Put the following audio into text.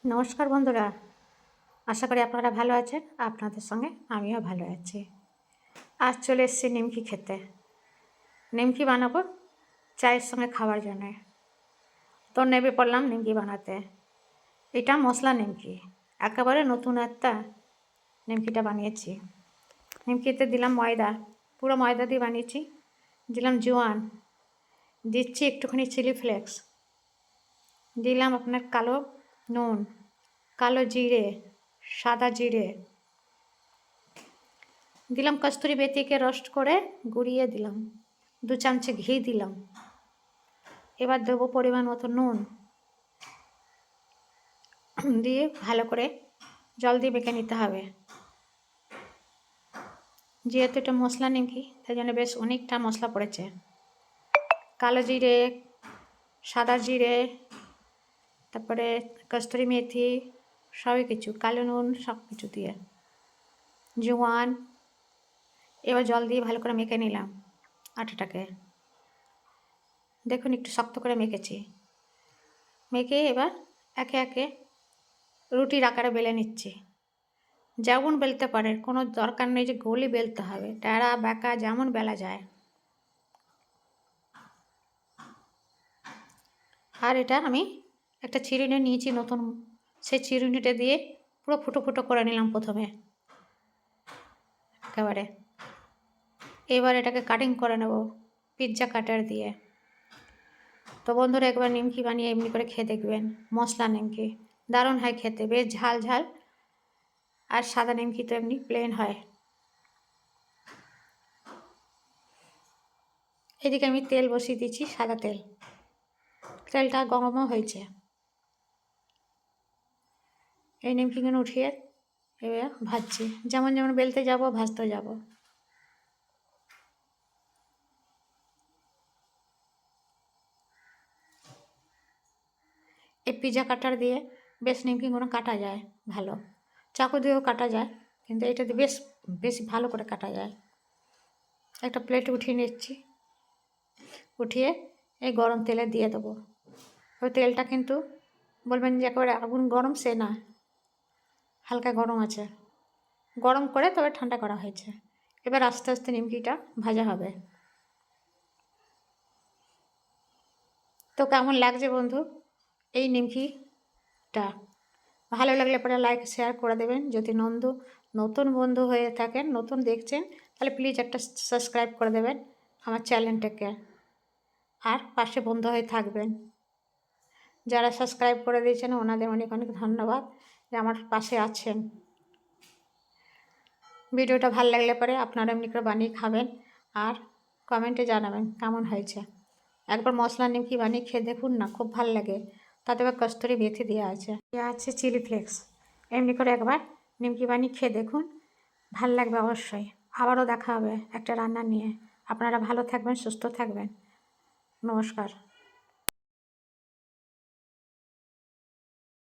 নমস্কার বন্ধুরা, আশা করি আপনারা ভালো আছেন। আপনাদের সঙ্গে আমিও ভালো আছি। আজ চলে এসেছি নিমকি খেতে। নিমকি বানাবো চায়ের সঙ্গে খাওয়ার জন্যে। তো নেমে পড়লাম নিমকি বানাতে। এটা মশলা নিমকি, একেবারে নতুন একটা নিমকিটা বানিয়েছি। নিমকিতে দিলাম ময়দা, পুরো ময়দা দিয়ে বানিয়েছি। দিলাম জোয়ান, দিচ্ছি একটুখানি চিলি ফ্লেক্স, দিলাম আপনার কালো নুন, কালো জিরে, সাদা জিরে, দিলাম কস্তুরি মেথিকে রোস্ট করে গুঁড়িয়ে দিলাম, 2 চামচে ঘি দিলাম। এবার দেবো পরিমাণ মতো নুন, দিয়ে ভালো করে জল দিয়ে মেখে নিতে হবে। যেহেতু এটা মশলা নিমকি, তাই জন্য বেশ অনেকটা মশলা পড়েছে। কালো জিরে, সাদা জিরে, তারপরে কস্তুরি মেথি, সবই কিছু, কালো নুন, সব কিছু দিয়ে জোয়ান। এবার জল দিয়ে ভালো করে মেখে নিলাম আটাটাকে। দেখুন একটু শক্ত করে মেখেছি। মেখে এবার একে একে রুটির আকারে বেলে নিচ্ছি। যেমন বেলতে পারেন, কোনো দরকার নেই যে গোলই বেলতে হবে, ট্যাড়া ব্যাকা যেমন বেলা যায়। আর এটা আমি একটা চিরুনি নিয়েছি নতুন, সেই চিরুনিটা দিয়ে পুরো ফুটো ফুটো করে নিলাম প্রথমে একেবারে। এবার এটাকে কাটিং করে নেব পিৎজা কাটার দিয়ে। তো বন্ধুরা, একবার নিমকি বানিয়ে এমনি করে খেয়ে দেখবেন। মশলা নিমকি দারুণ হয় খেতে, বেশ ঝাল ঝাল। আর সাদা নিমকি তো এমনি প্লেন হয়। এদিকে আমি তেল বসিয়ে দিয়েছি, সাদা তেল। তেলটা গরমও হয়েছে। এই নিমকিগুলো উঠিয়ে এবার ভাজছি, যেমন যেমন বেলতে যাব ভাজতে যাব। এই পিৎজা কাটার দিয়ে বেশ নিমকিগুলো কাটা যায় ভালো, চাকু দিয়েও কাটা যায়, কিন্তু এটা দিয়ে বেশি ভালো করে কাটা যায়। একটা প্লেটে উঠিয়ে নিচ্ছি, উঠিয়ে এই গরম তেলে দিয়ে দেবো। ওই তেলটা কিন্তু বলবেন যে একেবারে আগুন গরম, সে না, হালকা গরম আছে। গরম করে তবে ঠান্ডা করা হয়েছে। এবার আস্তে আস্তে নিমকিটা ভাজা হবে। তো কেমন লাগছে বন্ধু এই নিমকিটা? ভালো লাগলে পরে লাইক শেয়ার করে দেবেন। যদি নতুন বন্ধু হয়ে থাকেন, নতুন দেখছেন, তাহলে প্লিজ একটা সাবস্ক্রাইব করে দেবেন আমার চ্যানেলটাকে, আর পাশে বন্ধু হয়ে থাকবেন। যারা সাবস্ক্রাইব করে দিয়েছেন ওনাদের অনেক অনেক ধন্যবাদ যে আমার পাশে আছেন। ভিডিওটা ভালো লাগলে পরে আপনারা এমনি করে বানিয়ে খাবেন আর কমেন্টে জানাবেন কেমন হয়েছে। একবার মশলা নিমকি বানিয়ে খেয়ে দেখুন না, খুব ভালো লাগে। তাতে আবার কস্তুরি মেথি দেওয়া আছে চিলি ফ্লেক্স। এমনি করে একবার নিমকি বানিয়ে খেয়ে দেখুন, ভাল লাগবে অবশ্যই। আবারও দেখা হবে একটা রান্না নিয়ে। আপনারা ভালো থাকবেন, সুস্থ থাকবেন। নমস্কার।